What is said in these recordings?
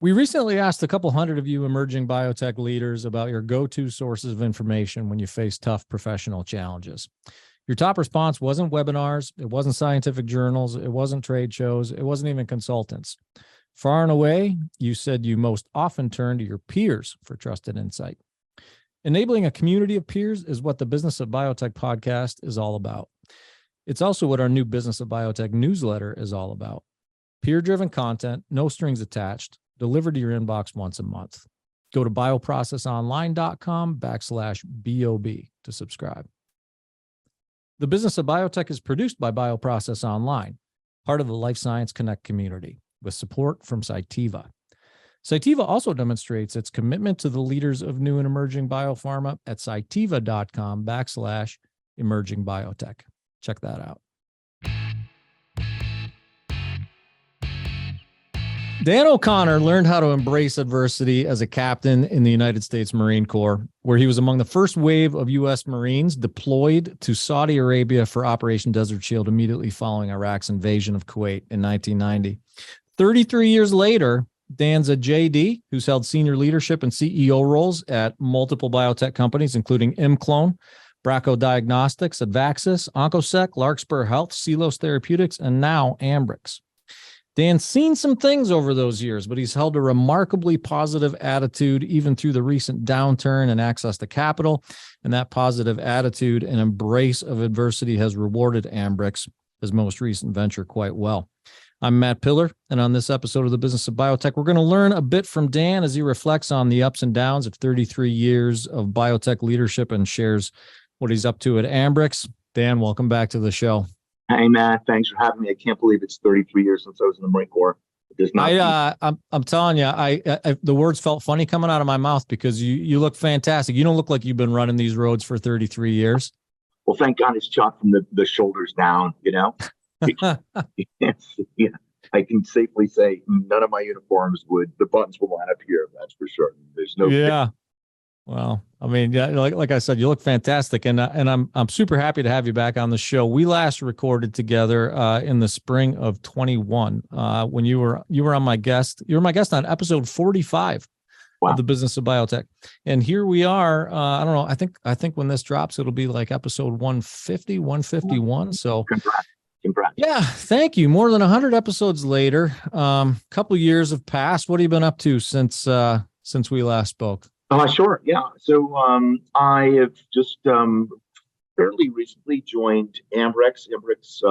We recently asked a couple hundred of you emerging biotech leaders about your go-to sources of information when you face tough professional challenges. Your top response wasn't webinars, it wasn't scientific journals, it wasn't trade shows, it wasn't even consultants. Far and away, you said you most often turn to your peers for trusted insight. Enabling a community of peers is what the Business of Biotech podcast is all about. It's also what our new Business of Biotech newsletter is all about. Peer-driven content, no strings attached, delivered to your inbox once a month. Go to bioprocessonline.com/BOB to subscribe. The Business of Biotech is produced by Bioprocess Online, part of the Life Science Connect community, with support from Cytiva. Cytiva also demonstrates its commitment to the leaders of new and emerging biopharma at cytiva.com/emerging biotech. Check that out. Dan O'Connor learned how to embrace adversity as a captain in the United States Marine Corps, where he was among the first wave of U.S. Marines deployed to Saudi Arabia for Operation Desert Shield immediately following Iraq's invasion of Kuwait in 1990. 33 years later, Dan's a JD who's held senior leadership and CEO roles at multiple biotech companies, including ImClone, Bracco Diagnostics, Advaxis, Oncosec, Larkspur Health, Celos Therapeutics, and now Ambrx. Dan's seen some things over those years, but he's held a remarkably positive attitude even through the recent downturn and access to capital. And that positive attitude and embrace of adversity has rewarded Ambrx, his most recent venture, quite well. I'm Matt Pillar, and on this episode of the Business of Biotech, we're going to learn a bit from Dan as he reflects on the ups and downs of 33 years of biotech leadership and shares what he's up to at Ambrx. Dan, welcome back to the show. Hey, Matt, thanks for having me. I can't believe it's 33 years since I was in the Marine Corps. I'm telling you, I the words felt funny coming out of my mouth because you look fantastic. You don't look like you've been running these roads for 33 years. Well, thank God it's shot from the shoulders down, you know. Yeah, I can safely say none of my uniforms the buttons will line up here. That's for sure. There's no. Yeah. Well, I mean, yeah, like I said, you look fantastic, and I'm super happy to have you back on the show. We last recorded together in the spring of 21 when you were on my guest. You were my guest on episode 45 of the Business of Biotech, and here we are. I don't know. I think when this drops, it'll be like episode 150, 151. So, congrats. Yeah, thank you. More than 100 episodes later, couple years have passed. What have you been up to since we last spoke? Sure. Yeah. So I have just fairly recently joined Ambrx. Ambrx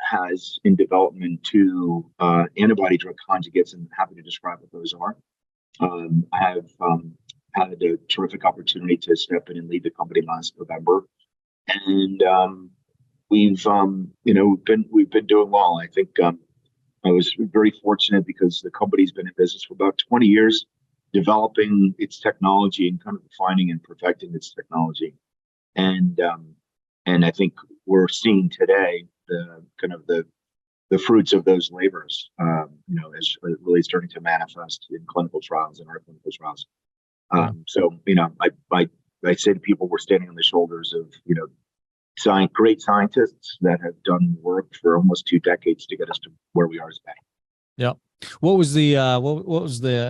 has in development two antibody drug conjugates, and I'm happy to describe what those are. I have had a terrific opportunity to step in and lead the company last November, and we've been doing well. I think I was very fortunate because the company's been in business for about 20 years. Developing its technology and kind of refining and perfecting its technology, and I think we're seeing today the fruits of those labors. Is really starting to manifest in clinical trials and our clinical trials. So I say to people, we're standing on the shoulders of great scientists that have done work for almost 2 decades to get us to where we are today. Yeah. What was the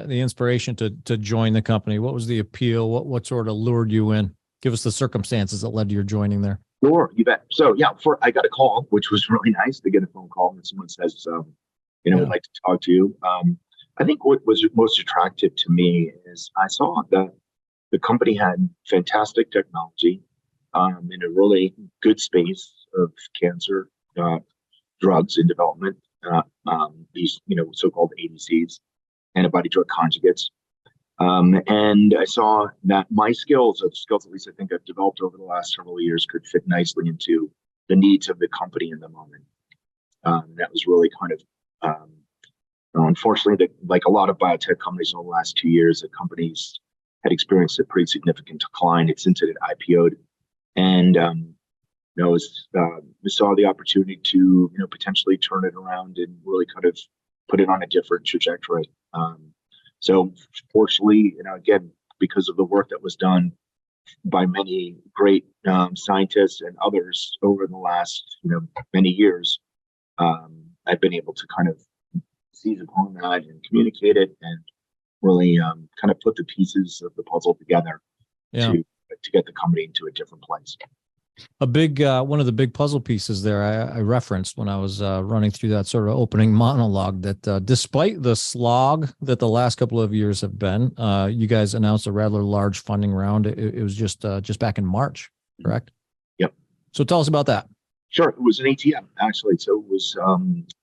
inspiration to join the company? What was the appeal? What sort of lured you in? Give us the circumstances that led to your joining there. Sure, you bet. So yeah, I got a call, which was really nice to get a phone call when someone says, I'd like to talk to you. I think what was most attractive to me is I saw that the company had fantastic technology in a really good space of cancer drugs in development. These so-called ADCs, antibody drug conjugates, and I saw that my skills at least I think I've developed over the last several years could fit nicely into the needs of the company in the moment. That was really kind of unfortunately, like a lot of biotech companies in the last 2 years, the companies had experienced a pretty significant decline. It's since it IPO'd, and we saw the opportunity to, potentially turn it around and really kind of put it on a different trajectory. So fortunately, again, because of the work that was done by many great scientists and others over the last, many years, I've been able to kind of seize upon that and communicate it and really kind of put the pieces of the puzzle together Yeah. to get the company into a different place. A big one of the big puzzle pieces there I referenced when I was running through that sort of opening monologue that despite the slog that the last couple of years have been, you guys announced a rather large funding round. It was just back in March, correct? Yep. So tell us about that. Sure. It was an ATM, actually. So it was,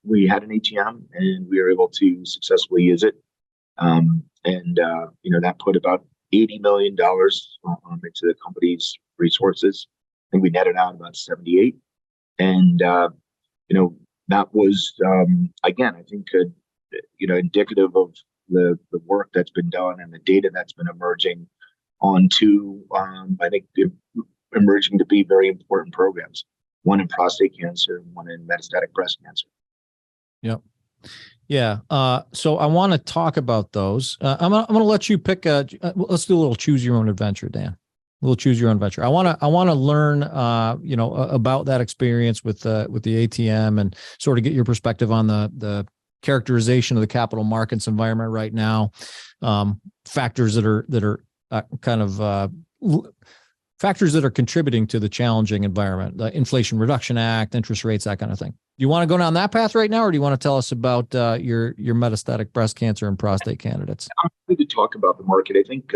we had an ATM and we were able to successfully use it. That put about $80 million into the company's resources. I think we netted out about 78. And, that was, again, I think, indicative of the work that's been done and the data that's been emerging onto, I think, emerging to be very important programs. One in prostate cancer, and one in metastatic breast cancer. Yep. Yeah. So I want to talk about those. I'm going to let you pick let's do a little choose your own adventure, Dan. We'll choose your own adventure. I want to learn, about that experience with the ATM and sort of get your perspective on the characterization of the capital markets environment right now. Factors that are factors that are contributing to the challenging environment, the Inflation Reduction Act, interest rates, that kind of thing. Do you want to go down that path right now, or do you want to tell us about your metastatic breast cancer and prostate candidates? I'm happy to talk about the market. I think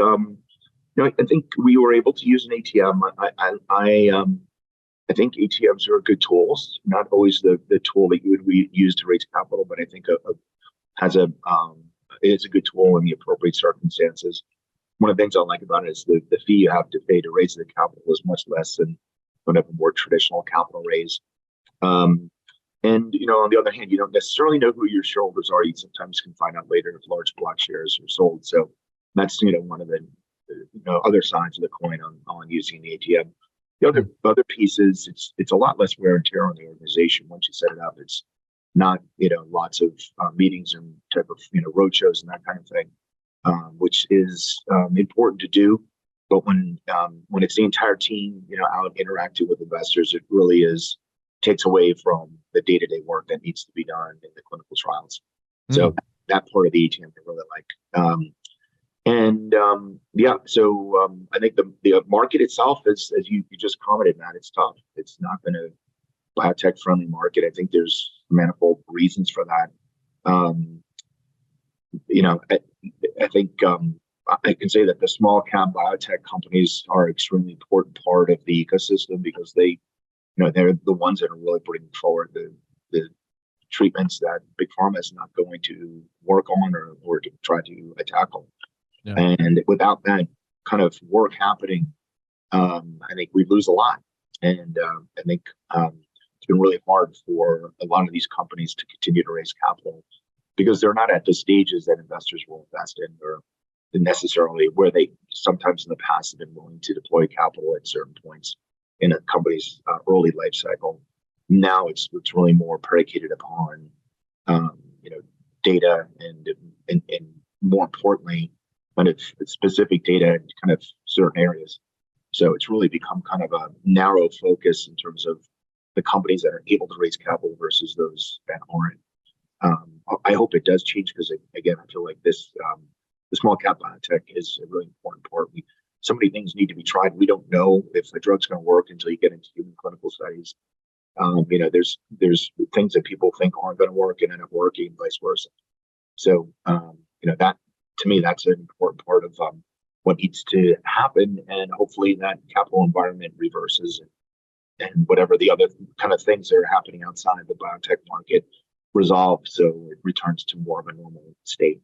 I think we were able to use an ATM. I think ATMs are good tools, not always the tool that you would use to raise capital, but I think it's a good tool in the appropriate circumstances. One of the things I like about it is the fee you have to pay to raise the capital is much less than a more traditional capital raise. On the other hand, you don't necessarily know who your shareholders are. You sometimes can find out later if large block shares are sold. So that's one of the other sides of the coin on using the ATM. The other piece is it's a lot less wear and tear on the organization once you set it up. It's not lots of meetings and type of roadshows and that kind of thing. Which is important to do, but when it's the entire team, out interacting with investors, it really takes away from the day-to-day work that needs to be done in the clinical trials. So that part of the ATM I really like. I think the market itself is, as you just commented, Matt, it's tough. It's not been a biotech-friendly market. I think there's manifold reasons for that. I think I can say that the small cap biotech companies are an extremely important part of the ecosystem because they're the ones that are really bringing forward the treatments that big pharma is not going to work on or to try to tackle. Yeah. And without that kind of work happening, I think we lose a lot. And I think it's been really hard for a lot of these companies to continue to raise capital because they're not at the stages that investors will invest in or necessarily where they sometimes in the past have been willing to deploy capital at certain points in a company's early life cycle. Now it's really more predicated upon data and more importantly kind of specific data in kind of certain areas. So it's really become kind of a narrow focus in terms of the companies that are able to raise capital versus those that aren't. I hope it does change because again, I feel like the small cap biotech is a really important part. So many things need to be tried. We don't know if the drug's going to work until you get into human clinical studies. There's things that people think aren't going to work and end up working, vice versa. So that to me, that's an important part of what needs to happen, and hopefully that capital environment reverses and whatever the other kind of things that are happening outside the biotech market resolve, so it returns to more of a normal state.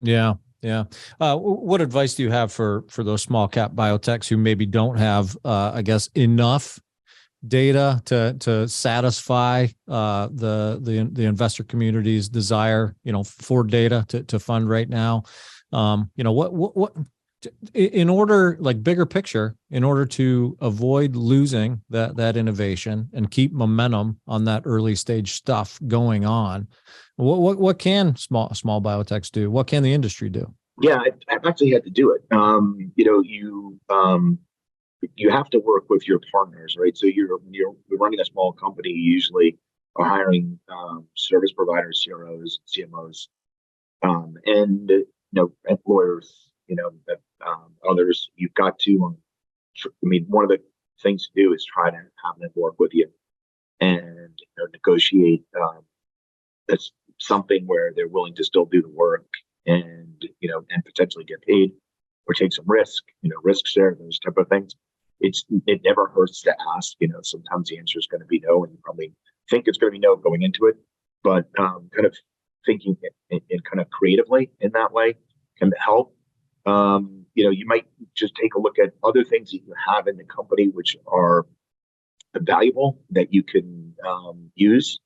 Yeah. Yeah. What advice do you have for those small cap biotechs who maybe don't have, enough data to satisfy the investor community's desire, for data to fund right now? What in order, like bigger picture, in order to avoid losing that innovation and keep momentum on that early stage stuff going on, what can small biotechs do? What can the industry do? Yeah, I've actually had to do it. You have to work with your partners, right? So you're running a small company. You usually are hiring service providers, CROs, CMOs And and lawyers, others, you've got to. One of the things to do is try to have them work with you and negotiate. That's something where they're willing to still do the work and and potentially get paid or take some risk. Risk share, those type of things. It never hurts to ask. Sometimes the answer is going to be no, and you probably think it's going to be no going into it. But kind of thinking in kind of creatively in that way can help. You might just take a look at other things that you have in the company which are valuable that you can use.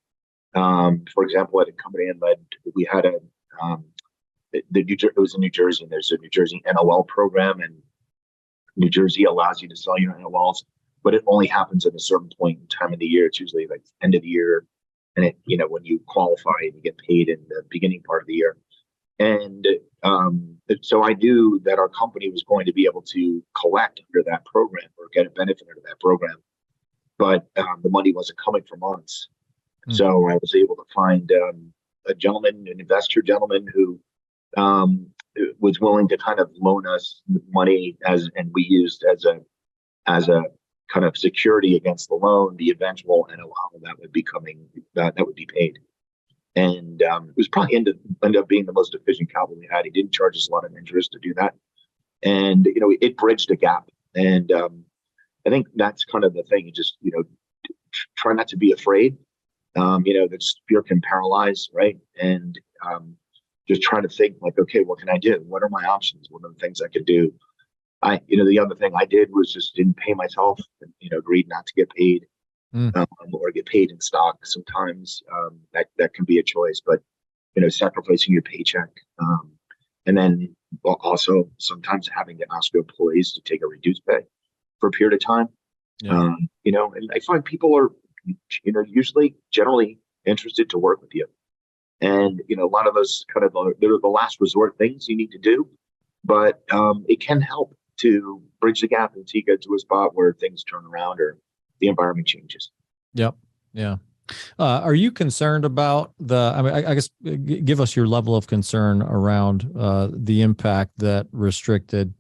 For example, at a company in Lead, we had it was in New Jersey, and there's a New Jersey NOL program, and New Jersey allows you to sell your NOLs, but it only happens at a certain point in time of the year. It's usually like end of the year, and when you qualify and you get paid in the beginning part of the year. And so I knew that our company was going to be able to collect under that program or get a benefit under that program, but the money wasn't coming from us. So I was able to find a gentleman, an investor gentleman, who was willing to kind of loan us money and we used as a kind of security against the loan, the eventual NOL that would be coming, that would be paid. And it was probably ended up being the most efficient capital we had. He didn't charge us a lot of interest to do that, and it bridged a gap. And I think that's kind of the thing. You just try not to be afraid. That fear can paralyze, right? And just trying to think like, okay, what can I do? What are my options? What are the things I could do? The other thing I did was just didn't pay myself, and, agreed not to get paid, or get paid in stock. Sometimes that can be a choice, but sacrificing your paycheck, and then also sometimes having to ask your employees to take a reduced pay for a period of time. Yeah. And I find people are usually generally interested to work with you. And, a lot of those kind of, they're the last resort things you need to do, but it can help to bridge the gap until you get to a spot where things turn around or the environment changes. Yep. Yeah. Are you concerned about I guess give us your level of concern around the impact that restricted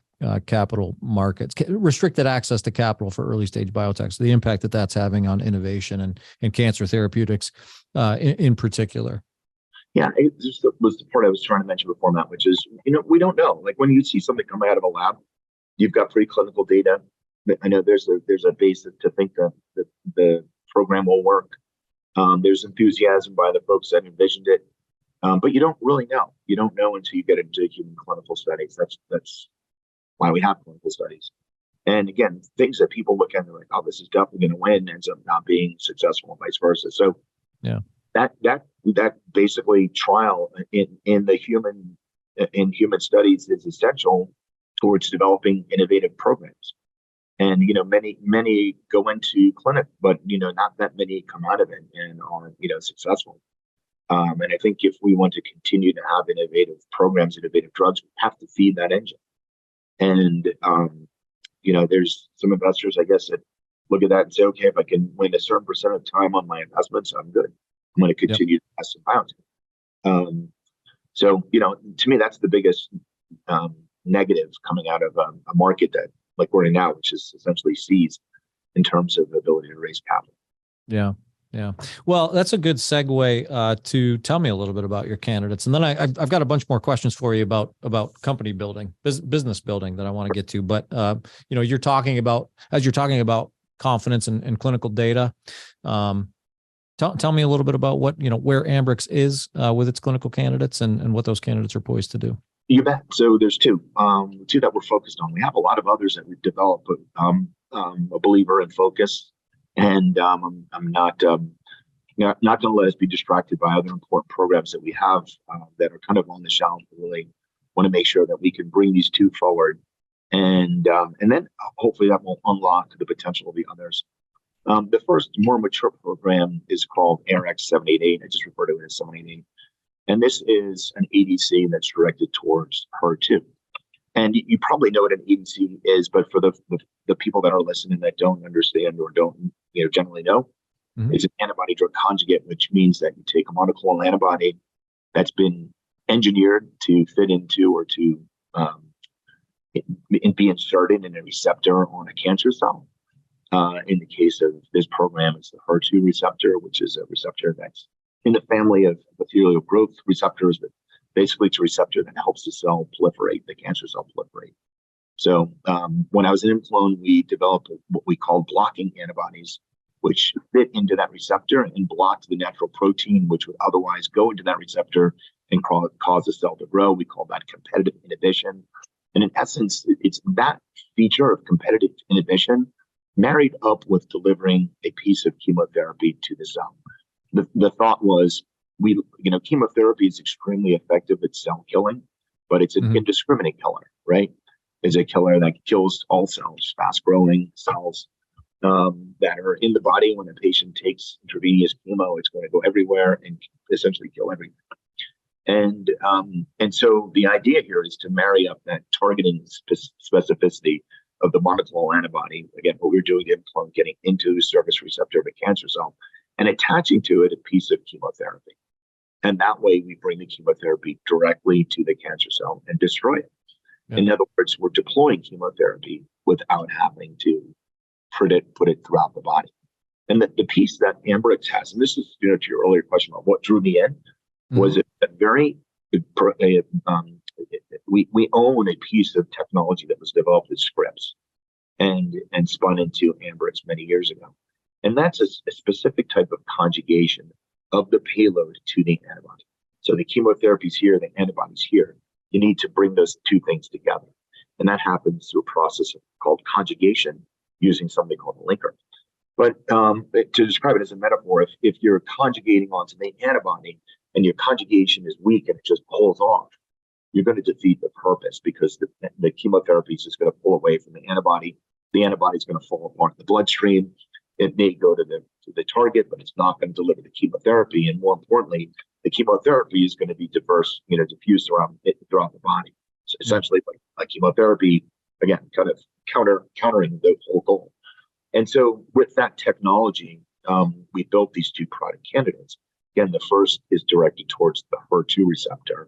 capital markets, restricted access to capital for early stage biotechs, the impact that that's having on innovation and cancer therapeutics in particular? Yeah, this was the part I was trying to mention before, Matt, which is, we don't know. Like when you see something come out of a lab, you've got preclinical data. I know there's a basis to think that the program will work. There's enthusiasm by the folks that envisioned it, but you don't really know. You don't know until you get into human clinical studies. That's why we have clinical studies. And again, things that people look at and they're like, oh, this is definitely going to win, ends up not being successful and vice versa. So yeah, that basically trial in human studies is essential towards developing innovative programs. And many go into clinic, but not that many come out of it and are successful. And I think if we want to continue to have innovative programs, innovative drugs, we have to feed that engine. And there's some investors, I guess, that look at that and say, okay, if I can win a certain percent of time on my investments, I'm good. I'm going to continue to invest in biotech. So to me, that's the biggest negative coming out of a market that, like we're in now, which is essentially seized in terms of the ability to raise capital. Yeah. Yeah. Well, that's a good segue to tell me a little bit about your candidates. And then I've got a bunch more questions for you about company building, business building that I want to get to. But, you're talking about confidence and clinical data. Tell me a little bit about what, where Ambrx is with its clinical candidates and what those candidates are poised to do. You bet. So there's two that we're focused on. We have a lot of others that we've developed, but I'm a believer in focus, and I'm not going to let us be distracted by other important programs that we have that are kind of on the shelf. We really want to make sure that we can bring these two forward, and then hopefully that will unlock the potential of the others. The first more mature program is called Ambrx 788. I just refer to it as 788. And this is an ADC that's directed towards HER2. And you probably know what an ADC is, but for the people that are listening that don't understand or don't generally know, it's an antibody drug conjugate, which means that you take a monoclonal antibody that's been engineered to fit into or to be inserted in a receptor on a cancer cell. In the case of this program, it's the HER2 receptor, which is a receptor that's in the family of epithelial growth receptors, but basically it's a receptor that helps the cell proliferate, the cancer cell proliferate. So when I was in Implone, we developed what we call blocking antibodies, which fit into that receptor and blocked the natural protein, which would otherwise go into that receptor and cause the cell to grow. We call that competitive inhibition. And in essence, it's that feature of competitive inhibition married up with delivering a piece of chemotherapy to the cell. The thought was, chemotherapy is extremely effective at cell killing, but it's an indiscriminate killer, right? It's a killer that kills all cells, fast-growing cells that are in the body. When a patient takes intravenous chemo, it's going to go everywhere and essentially kill everything. And so the idea here is to marry up that targeting specificity of the monoclonal antibody, again, what we're doing in Implone, getting into the surface receptor of a cancer cell and attaching to it a piece of chemotherapy. And that way we bring the chemotherapy directly to the cancer cell and destroy it. Yeah. In other words, we're deploying chemotherapy without having to put it throughout the body. And the piece that Ambrx has, and this is to your earlier question about what drew me in, was we own a piece of technology that was developed at Scripps and spun into Ambrx many years ago. And that's a specific type of conjugation of the payload to the antibody. So the chemotherapy's here, the antibody's here. You need to bring those two things together. And that happens through a process called conjugation using something called a linker. But to describe it as a metaphor, if you're conjugating onto the antibody and your conjugation is weak and it just pulls off, you're going to defeat the purpose, because the chemotherapy is just going to pull away from the antibody. The antibody is going to fall apart in the bloodstream. It may go to the target, but it's not going to deliver the chemotherapy. And more importantly, the chemotherapy is going to be diffused throughout the body. So essentially, like chemotherapy, again, kind of countering the whole goal. And so with that technology, we built these two product candidates. Again, the first is directed towards the HER2 receptor,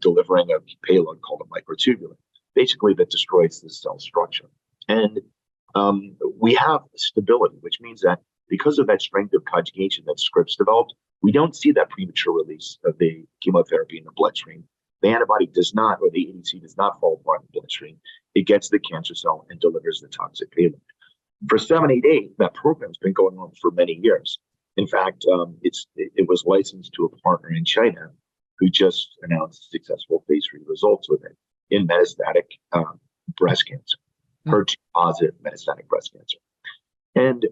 delivering a payload called a microtubule, basically that destroys the cell structure. And we have stability, which means that because of that strength of conjugation that Scripps developed, we don't see that premature release of the chemotherapy in the bloodstream. The antibody does not, or the ADC does not fall apart in the bloodstream. It gets the cancer cell and delivers the toxic payload. For 788, that program's been going on for many years. In fact, it was licensed to a partner in China who just announced successful phase 3 results with it in metastatic breast cancer, HER2 positive metastatic breast cancer. And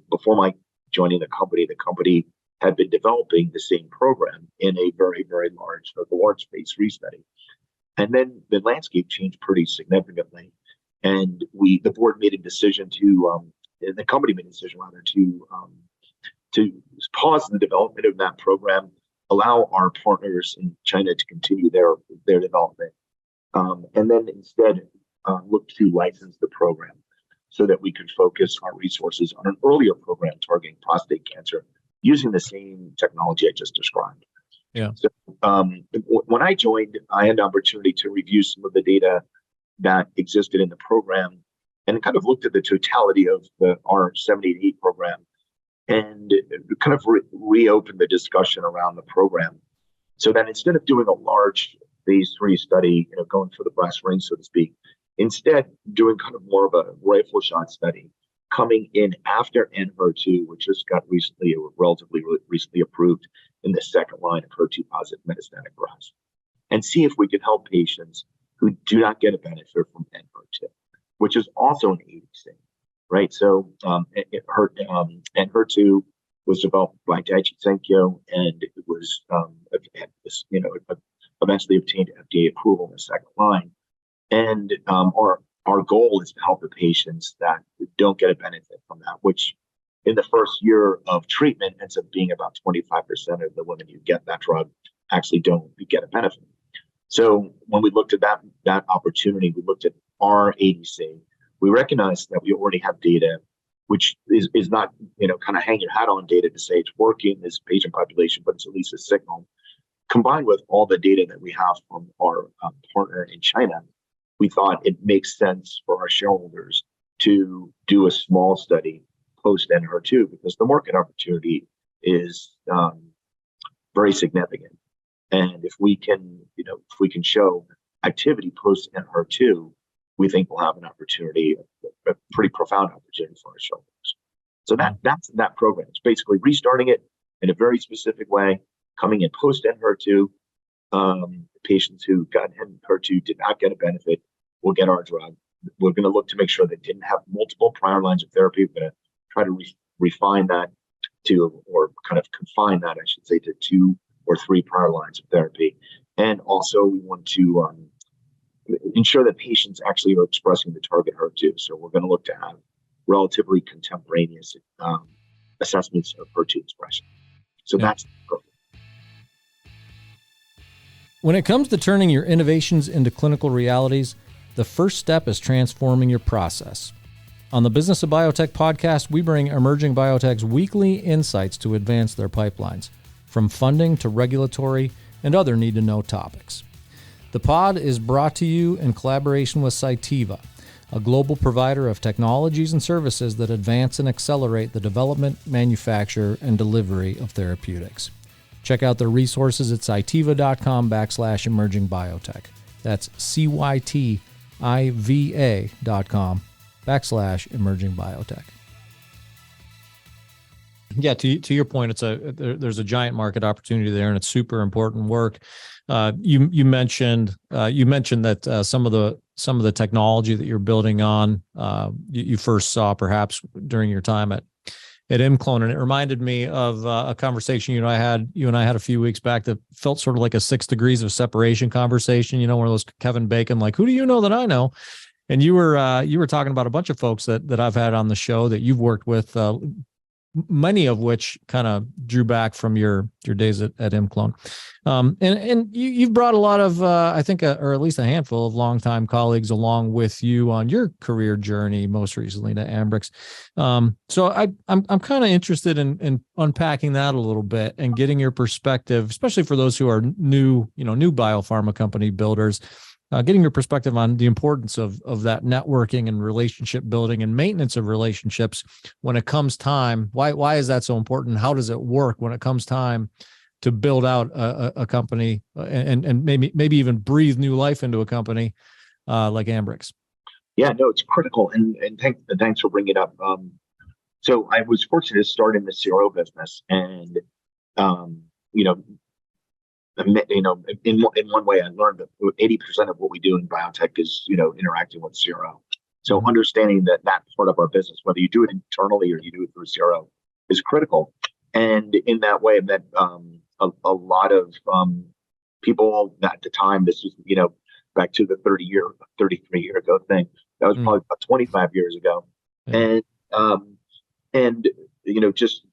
before my joining the company had been developing the same program in a very, very large phase 3 study. And then the landscape changed pretty significantly. And the board made a decision the company made a decision to pause the development of that program, allow our partners in China to continue their development, and then instead look to license the program so that we could focus our resources on an earlier program targeting prostate cancer using the same technology I just described. Yeah. So when I joined, I had the opportunity to review some of the data that existed in the program and kind of looked at the totality of our 788 program and kind of reopened the discussion around the program, so that instead of doing a large phase 3 study, going for the brass ring, so to speak, instead doing kind of more of a rifle shot study coming in after Enhertu, which just got relatively recently approved in the second line of HER2 positive metastatic breast, and see if we could help patients who do not get a benefit from Enhertu, which is also an ADC, right? So Enhertu was developed by Daiichi Sankyo, and it was eventually obtained FDA approval in the second line. And our goal is to help the patients that don't get a benefit from that, which in the first year of treatment ends up being about 25% of the women who get that drug actually don't get a benefit. So when we looked at that opportunity, we looked at our ADC. We recognized that we already have data which is not, kind of hang your hat on data to say it's working in this patient population, but it's at least a signal. Combined with all the data that we have from our partner in China, we thought it makes sense for our shareholders to do a small study post NHER2 because the market opportunity is very significant. And if we can show activity post NHER2, we think we'll have an opportunity, a pretty profound opportunity for our shareholders. So that's that program. It's basically restarting it in a very specific way, coming in post NHER2. Patients who got HER2 did not get a benefit will get our drug. We're going to look to make sure they didn't have multiple prior lines of therapy. We're going to try to refine that or kind of confine that, I should say, to 2 or 3 prior lines of therapy. And also we want to ensure that patients actually are expressing the target HER2. So we're going to look to have relatively contemporaneous assessments of HER2 expression. So that's the program. When it comes to turning your innovations into clinical realities, the first step is transforming your process. On the Business of Biotech podcast, we bring emerging biotechs weekly insights to advance their pipelines, from funding to regulatory and other need-to-know topics. The pod is brought to you in collaboration with Cytiva, a global provider of technologies and services that advance and accelerate the development, manufacture, and delivery of therapeutics. Check out their resources at cytiva.com/emerging biotech. That's CYTIVA.com/emerging biotech. Yeah, to your point, there's a giant market opportunity there, and it's super important work. You mentioned that some of the technology that you're building on, you first saw perhaps during your time at ImClone, and it reminded me of a conversation you and I had a few weeks back that felt sort of like a 6 degrees of separation conversation. One of those Kevin Bacon, like, who do you know that I know? And you were talking about a bunch of folks that I've had on the show that you've worked with, many of which kind of drew back from your days at ImClone. And you've brought a lot of, I think, or at least a handful of longtime colleagues along with you on your career journey, most recently to Ambrx. So I'm kind of interested in unpacking that a little bit and getting your perspective, especially for those who are new biopharma company builders. Getting your perspective on the importance of that networking and relationship building and maintenance of relationships when it comes time. Why is that so important? How does it work when it comes time to build out a company and maybe even breathe new life into a company like Ambrx? Yeah, no, it's critical, and thanks for bringing it up. So I was fortunate to start in the CRO business, and in one way, I learned that 80% of what we do in biotech is, interacting with CRO. So understanding that part of our business, whether you do it internally or you do it through CRO, is critical. And in that way, I met a lot of people at the time. This was, back to the 33 year ago thing. That was probably about 25 years ago. Yeah. And just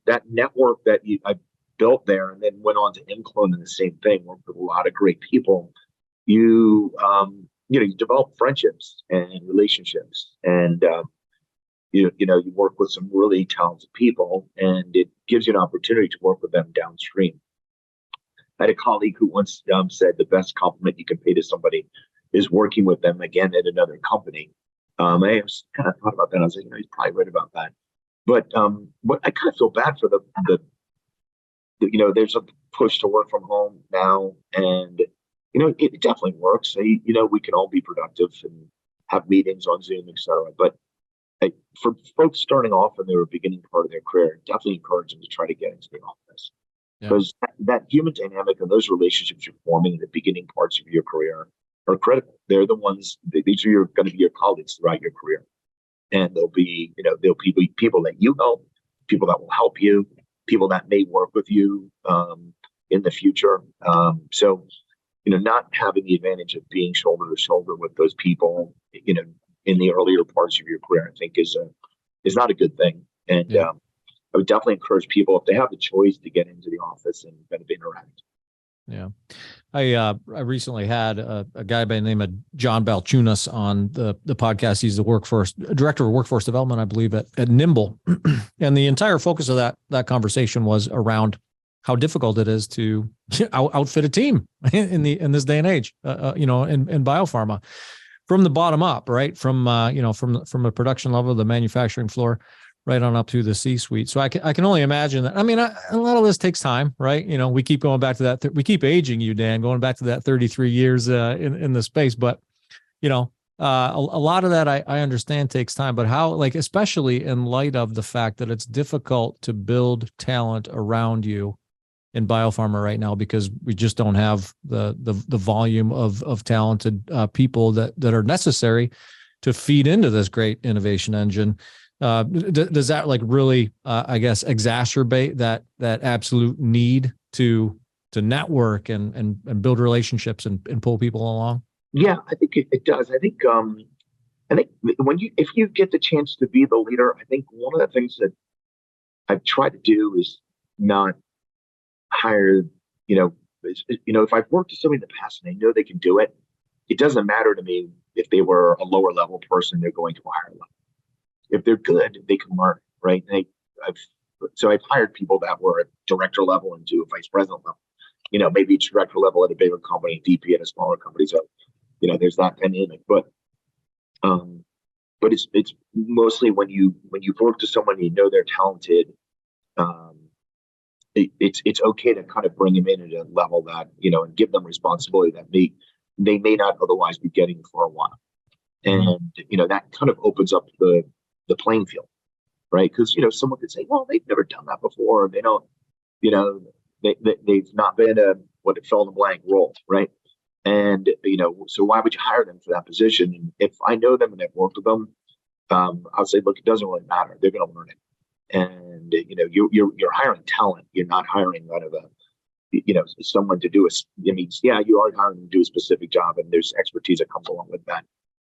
that network that I built there, and then went on to ImClone and the same thing, worked with a lot of great people. You develop friendships and relationships, and you work with some really talented people, and it gives you an opportunity to work with them downstream. I had a colleague who once said the best compliment you can pay to somebody is working with them again at another company. I was kind of thought about that. I was like, he's probably right about that. But I kind of feel bad for the there's a push to work from home now, and it definitely works. We can all be productive and have meetings on Zoom, etc. But for folks starting off in their beginning part of their career, definitely encourage them to try to get into the office, because that human dynamic and those relationships you're forming in the beginning parts of your career are critical. They're the ones. These are going to be your colleagues throughout your career, and they'll be people that you help, people that will help you, people that may work with you in the future. So, not having the advantage of being shoulder to shoulder with those people, in the earlier parts of your career, I think is not a good thing. And I would definitely encourage people, if they have the choice, to get into the office and kind of interact. Yeah. I recently had a guy by the name of John Balchunas on the podcast. He's the director of workforce development, I believe, at Nimble. And the entire focus of that conversation was around how difficult it is to outfit a team in this day and age, in biopharma, from the bottom up, right? From a production level, the manufacturing floor, right on up to the C-suite. So I can only imagine that. I mean, a lot of this takes time, right? We keep going back to that. We keep aging you, Dan, going back to that 33 years in the space. But, a lot of that I understand takes time. But how, especially in light of the fact that it's difficult to build talent around you in biopharma right now, because we just don't have the volume of talented people that are necessary to feed into this great innovation engine. Does that really, exacerbate that absolute need to network and build relationships and pull people along? Yeah, I think it does. I think if you get the chance to be the leader, I think one of the things that I've tried to do is not hire, if I've worked with somebody in the past and I know they can do it, it doesn't matter to me if they were a lower level person, they're going to a higher level. If they're good, they can learn, right? I've hired people that were at director level and to a vice president level, maybe director level at a bigger company, VP at a smaller company. So, there's that dynamic, but it's mostly when you've worked with someone, they're talented. It's okay to kind of bring them in at a level that, and give them responsibility that they may not otherwise be getting for a while. And, that kind of opens up the playing field, right? Because, someone could say, well, they've never done that before. They don't, they've not been a fill in the blank role, right? And, so why would you hire them for that position? And if I know them and I've worked with them, I'll say, look, it doesn't really matter. They're going to learn it. And, you're hiring talent. You're not hiring kind of someone to do you are hiring them to do a specific job, and there's expertise that comes along with that.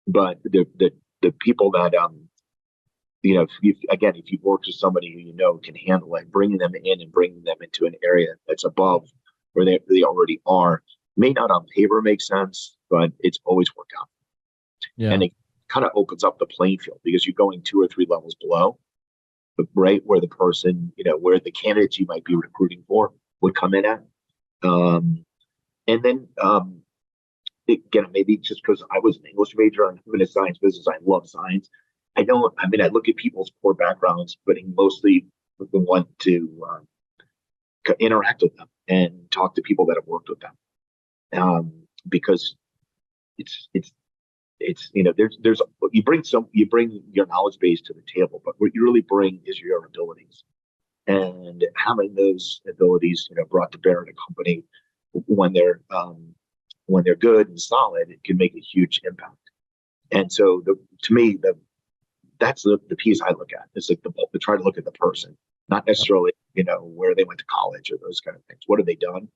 But the people that, if you've worked with somebody who can handle it, bringing them in and bringing them into an area that's above where they already are, may not on paper make sense, but it's always worked out. Yeah. And it kind of opens up the playing field because you're going 2 or 3 levels below, right, where the person, where the candidates you might be recruiting for would come in at. And then, again, maybe just because I was an English major and I'm in a science business, I love science. I look at people's core backgrounds, but I mostly want to interact with them and talk to people that have worked with them. Because it's you bring your knowledge base to the table, but what you really bring is your abilities, and having those abilities brought to bear in a company when they're good and solid, it can make a huge impact. And so to me that's the piece I look at. It's like to try to look at the person, not necessarily where they went to college or those kind of things. What have they done?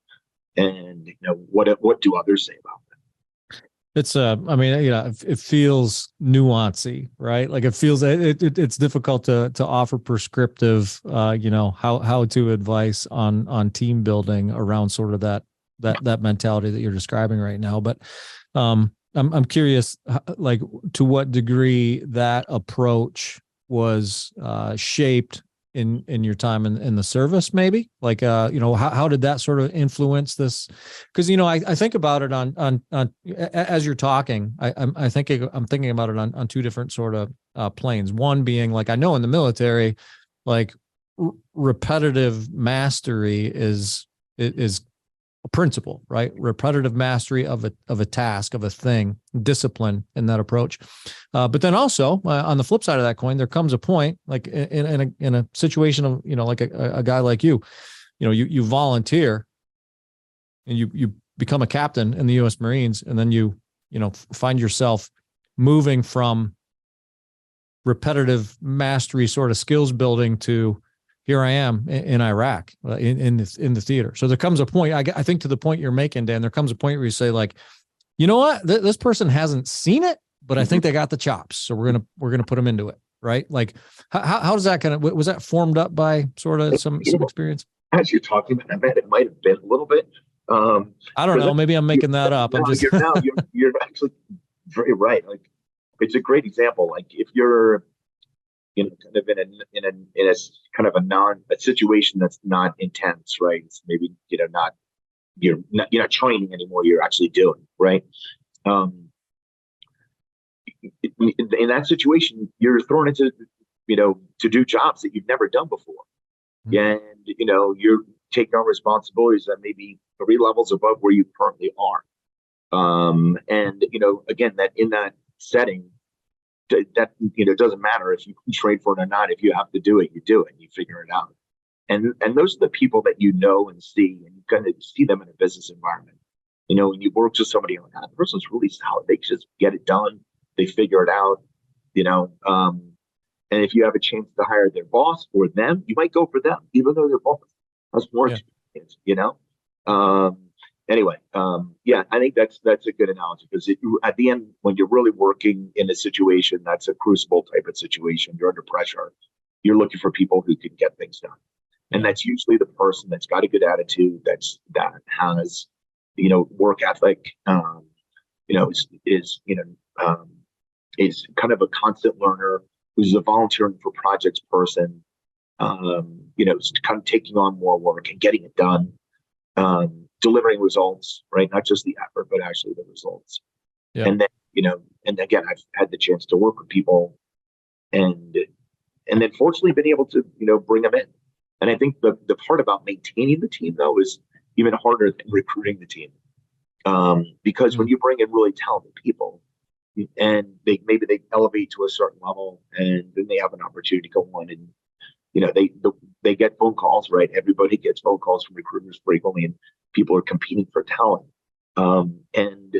And what do others say about them? It's it feels nuancy, right? Like it feels it's difficult to offer prescriptive how to advice on team building around sort of that mentality that you're describing right now. But I'm curious, to what degree that approach was shaped in your time in the service, maybe how did that sort of influence this? Because I think about it on as you're talking, I'm thinking about it on 2 different sort of planes. One being I know in the military, repetitive mastery is a principle, right? Repetitive mastery of a task, of a thing, discipline in that approach. But then also on the flip side of that coin, there comes a point in a situation of, a guy like you volunteer and you become a captain in the U.S. Marines, and then you find yourself moving from repetitive mastery sort of skills building to here I am in Iraq, in the theater. So there comes a point, I think, to the point you're making, Dan, there comes a point where you say you know what, this person hasn't seen it, but I think they got the chops. So we're going to put them into it. Right. How does that was that formed up by sort of some experience? As you're talking about, it might have been a little bit, I don't know. Maybe I'm making that up. No, I'm just you're actually very right. Like, it's a great example. Like, if you're, kind of in a kind of a situation that's not intense, right? It's maybe, not you're not training anymore. You're actually doing, right. Um, in that situation, you're thrown into, to do jobs that you've never done before. And, you're taking on responsibilities that may be 3 levels above where you currently are. And, again, that in that setting, that, doesn't matter if you can train for it or not. If you have to do it, you do it, you figure it out. And those are the people that and see, and you kind of see them in a business environment. When you work with somebody like that, the person's really solid. They just get it done. They figure it out, and if you have a chance to hire their boss or them, you might go for them, even though their boss has more experience, Anyway, I think that's a good analogy, because at the end, when you're really working in a situation that's a crucible type of situation, you're under pressure, you're looking for people who can get things done. And that's usually the person that's got a good attitude, that has, work ethic, is kind of a constant learner, who's a volunteering for projects person, is kind of taking on more work and getting it done, delivering results, right? Not just the effort, but actually the results. Yeah. And then, and again, I've had the chance to work with people, and then fortunately been able to, bring them in. And I think the part about maintaining the team, though, is even harder than recruiting the team. Because when you bring in really talented people, and maybe they elevate to a certain level, and then they have an opportunity to go on, and they get phone calls, right? Everybody gets phone calls from recruiters frequently, and people are competing for talent. And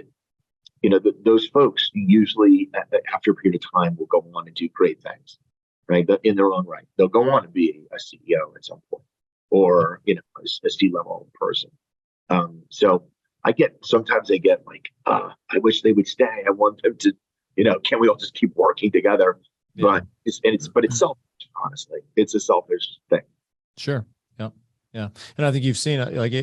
those folks usually, after a period of time, will go on and do great things, right? In their own right, they'll go on to be a CEO at some point, or a C-level person. So sometimes I get like, I wish they would stay. I want them to, can we all just keep working together? Yeah. But it's selfish, honestly. It's a selfish thing. Sure. Yeah. Yeah. And I think you've seen it, like,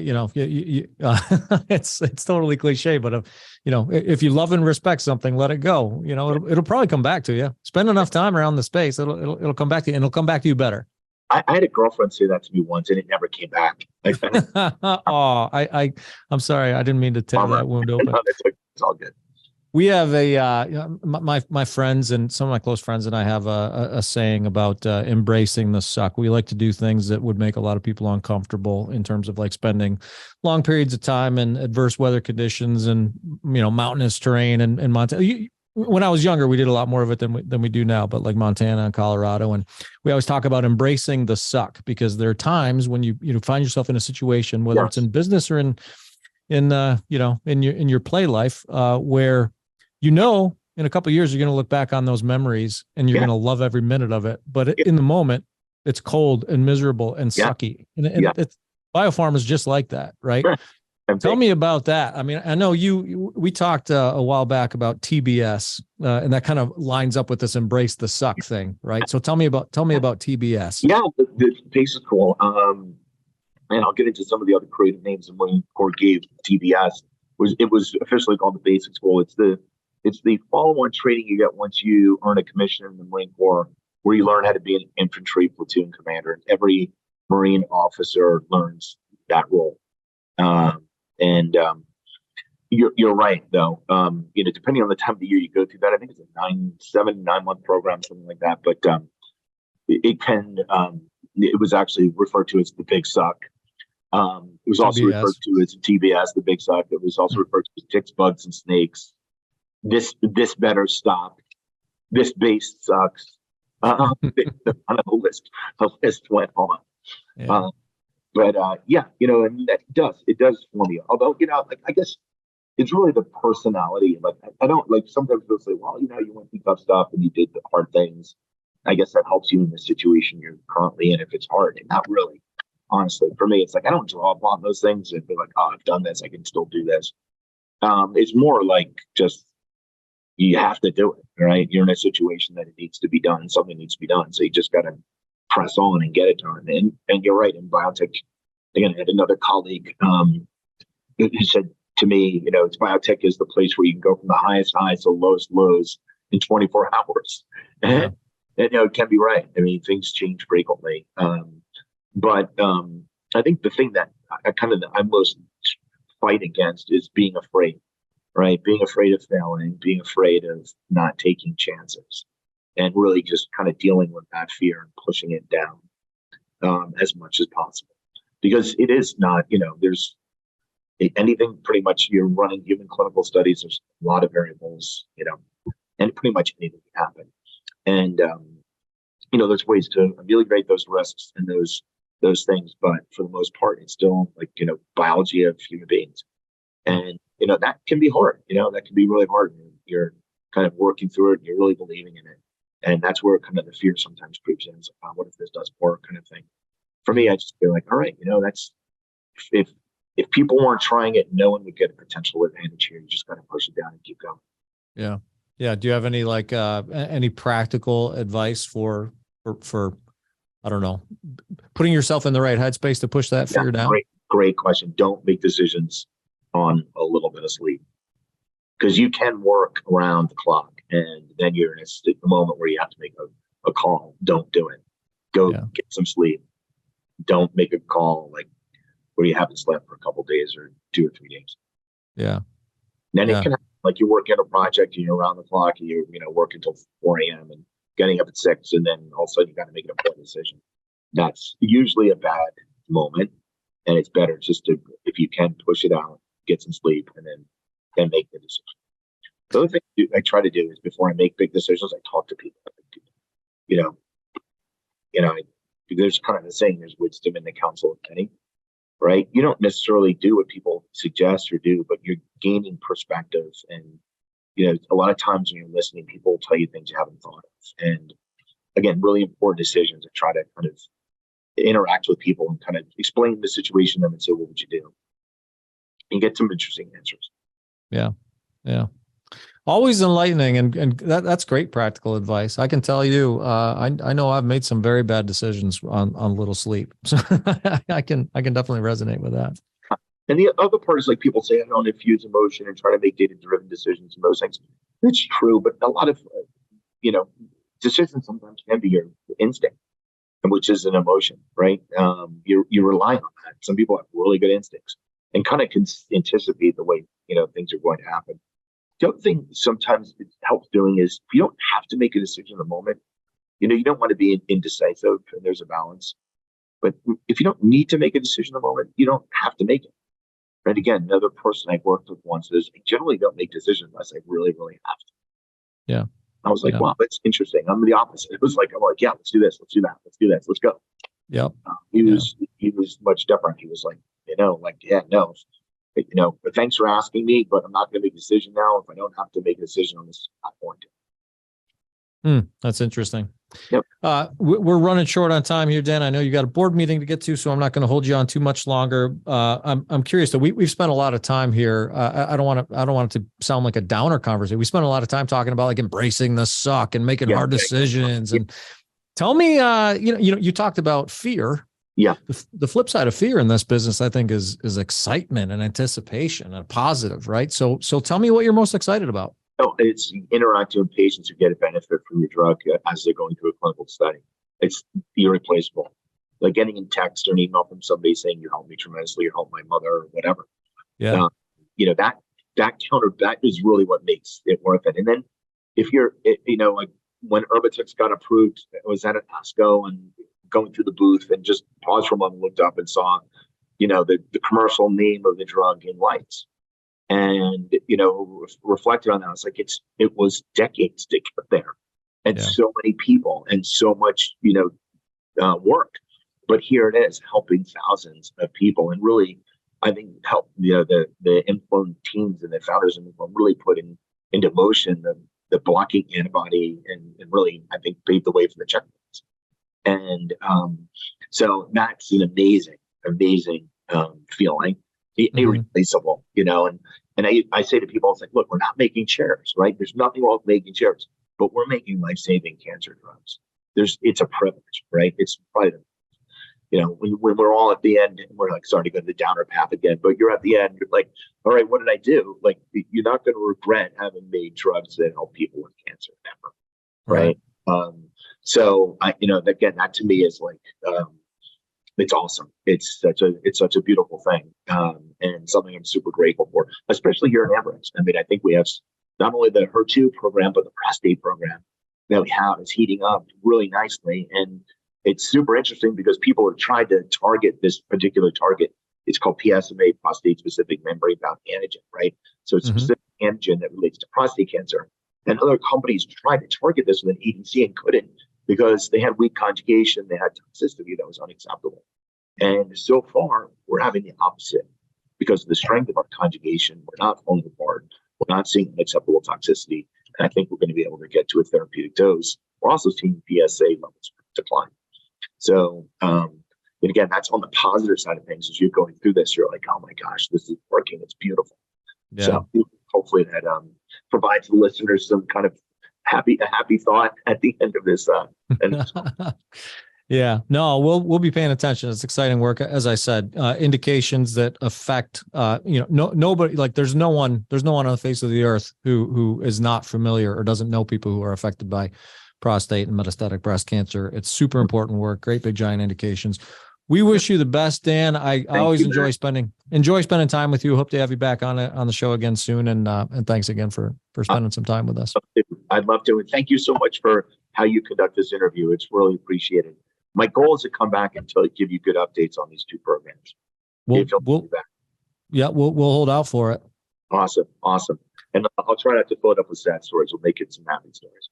it's totally cliche, but if you love and respect something, let it go. It'll probably come back to you. Spend enough time around the space. It'll come back to you, and it'll come back to you better. I had a girlfriend say that to me once, and it never came back. Oh, I'm sorry. I didn't mean to tear that wound open. No, it's all good. We have my friends, and some of my close friends and I have a saying about embracing the suck. We like to do things that would make a lot of people uncomfortable, in terms of like spending long periods of time in adverse weather conditions and, mountainous terrain and Montana. When I was younger, we did a lot more of it than we do now, but like Montana and Colorado. And we always talk about embracing the suck, because there are times when you find yourself in a situation, whether it's in business or in your play life, where, in a couple of years, you're going to look back on those memories and you're going to love every minute of it. But in the moment, it's cold and miserable and sucky. And it's, Biopharma is just like that, right? Sure. Tell me about that. I mean, I know we talked a while back about TBS, and that kind of lines up with this embrace the suck thing, right? So tell me about TBS. Yeah, the base is cool. And I'll get into some of the other creative names the Marine Corps gave TBS. It was officially called the Basic School. It's the follow-on training you get once you earn a commission in the Marine Corps, where you learn how to be an infantry platoon commander. Every Marine officer learns that role. You're right, though. Depending on the time of the year you go through that, I think it's a 9-month program, something like that. But it was actually referred to as the Big Suck. It was also TBS. Referred to as TBS, the Big Suck. It was also referred to as ticks, bugs, and snakes. This better stop. This base sucks. On the list went on. Yeah. And it does form you. Although, I guess it's really the personality. Like, I don't, like, sometimes people say, well, you went through tough stuff and you did the hard things. I guess that helps you in the situation you're currently in if it's hard. And not really, honestly. For me, it's like, I don't draw upon those things and be like, oh, I've done this, I can still do this. It's more like just, you have to do it, right? You're in a situation that it needs to be done. Something needs to be done. So you just got to press on and get it done. And you're right, in biotech, again, I had another colleague he said to me, it's biotech is the place where you can go from the highest highs to lowest lows in 24 hours. Yeah. And, it can be right. I mean, things change frequently. But I think the thing that I most fight against is being afraid, right? Being afraid of failing, being afraid of not taking chances, and really just kind of dealing with that fear and pushing it down as much as possible. Because it is not, there's anything pretty much you're running human clinical studies, there's a lot of variables, and pretty much anything can happen. And, there's ways to ameliorate those risks and those things. But for the most part, it's still like, biology of human beings. And, that can be hard, that can be really hard. You're kind of working through it, and you're really believing in it. And that's where kind of the fear sometimes creeps in. It's like, what if this does work, kind of thing. For me, I just feel like, all right, that's, if people weren't trying it, no one would get a potential advantage here. You just got to push it down and keep going. Yeah. Yeah. Do you have any any practical advice for I don't know, putting yourself in the right headspace to push that fear down? Great question. Don't make decisions on a little bit of sleep, because you can work around the clock, and then you're in a moment where you have to make a call. Don't do it. Go get some sleep. Don't make a call like where you haven't slept for a couple of days or 2 or 3 days. Yeah. Then it can happen, like you're working on a project and you're around the clock and you're working until 4 a.m. and getting up at 6, and then all of a sudden you got to make an important decision. That's usually a bad moment, and it's better just to, if you can, push it out, get some sleep, and then make the decision. The other thing I try to do is, before I make big decisions, I talk to people. There's kind of the saying, there's wisdom in the counsel of many, right? You don't necessarily do what people suggest or do, but you're gaining perspective. And, a lot of times when you're listening, people will tell you things you haven't thought of. And again, really important decisions. I try to kind of interact with people and kind of explain the situation to them and say, what would you do? And get some interesting answers. Yeah. Yeah. Always enlightening, and that's great practical advice. I can tell you, I know I've made some very bad decisions on little sleep, so I can definitely resonate with that. And the other part is, like, people say, I don't infuse emotion and try to make data-driven decisions and those things. That's true, but a lot of decisions sometimes can be your instinct, which is an emotion, right? You rely on that. Some people have really good instincts and kind of can anticipate the way things are going to happen. The other thing sometimes it helps doing is, if you don't have to make a decision in the moment, you don't want to be indecisive, and there's a balance. But if you don't need to make a decision in the moment, you don't have to make it. And again, another person I worked with once is, I generally don't make decisions unless I really, really have to. Yeah. I was like, wow, that's interesting. I'm the opposite. I'm like, yeah, let's do this. Let's do that. Let's do this. Let's go. Yep. He was much different. He was like, yeah, no. But thanks for asking me, but I'm not going to make a decision now. If I don't have to make a decision on this, I'm not going to. That's interesting. Yep. We're running short on time here, Dan. I know you got a board meeting to get to, so I'm not going to hold you on too much longer. I'm curious though. We've spent a lot of time here. I don't want it to sound like a downer conversation. We spent a lot of time talking about like embracing the suck and making hard decisions. And tell me, you talked about fear. Yeah. The flip side of fear in this business, I think, is excitement and anticipation and positive, right? So tell me what you're most excited about. Oh, it's interacting with patients who get a benefit from your drug as they're going through a clinical study. It's irreplaceable. Like getting a text or an email from somebody saying, you helped me tremendously, you helped my mother, or whatever. Yeah. That is really what makes it worth it. And then if you're, like when Erbitux got approved, I was at an ASCO and going through the booth and just paused for a moment, looked up and saw, the commercial name of the drug in lights. And, reflected on that. It's like, it was decades to get there, and so many people and so much, work. But here it is, helping thousands of people, and really, I think, help, the influence teams and the founders and really put into motion the blocking antibody and really, I think, paved the way for the checkpoints. And so that's an amazing feeling. Irreplaceable, and I say to people, it's like, look, we're not making chairs, right? There's nothing wrong with making chairs, but we're making life-saving cancer drugs. It's a privilege, right? It's probably when we're all at the end, and we're like starting to go to the downer path again, but you're at the end, you're like, all right, what did I do? Like, you're not going to regret having made drugs that help people with cancer ever. Right. So again, that to me is like, it's awesome. It's such a beautiful thing. And something I'm super grateful for, especially here at Ambrx. I mean, I think we have not only the HER2 program, but the prostate program that we have is heating up really nicely. And it's super interesting because people have tried to target this particular target. It's called PSMA, prostate specific membrane bound antigen, right? So it's a specific antigen that relates to prostate cancer. And other companies tried to target this with an ADC and couldn't because they had weak conjugation, they had toxicity that was unacceptable. And so far, we're having the opposite because of the strength of our conjugation. We're not falling apart. We're not seeing unacceptable toxicity. And I think we're going to be able to get to a therapeutic dose. We're also seeing PSA levels decline. So, and again, that's on the positive side of things. As you're going through this, you're like, oh my gosh, this is working. It's beautiful. Yeah. So hopefully that provides the listeners some kind of happy thought at the end of this. Yeah, no, we'll be paying attention. It's exciting work. As I said, indications that affect, nobody, like there's no one on the face of the earth who is not familiar or doesn't know people who are affected by prostate and metastatic breast cancer. It's super important work. Great big giant indications. We wish you the best, Dan. I always enjoy spending time with you. Hope to have you back on the show again soon. And thanks again for spending some time with us. I'd love to. And thank you so much for how you conduct this interview. It's really appreciated. My goal is to come back and give you good updates on these two programs. We'll hold out for it. Awesome. And I'll try not to fill it up with sad stories. We'll make it some happy stories.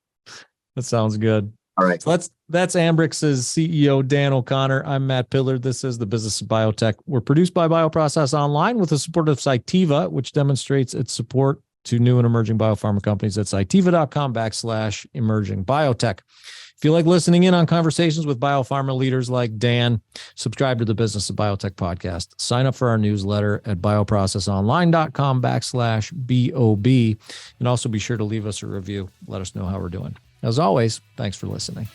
That sounds good. All right. So that's Ambrx's CEO, Dan O'Connor. I'm Matt Pillard. This is the Business of Biotech. We're produced by Bioprocess Online with the support of Cytiva, which demonstrates its support to new and emerging biopharma companies at cytiva.com/emerging biotech. If you like listening in on conversations with biopharma leaders like Dan, subscribe to the Business of Biotech podcast. Sign up for our newsletter at bioprocessonline.com/BOB. And also be sure to leave us a review. Let us know how we're doing. As always, thanks for listening.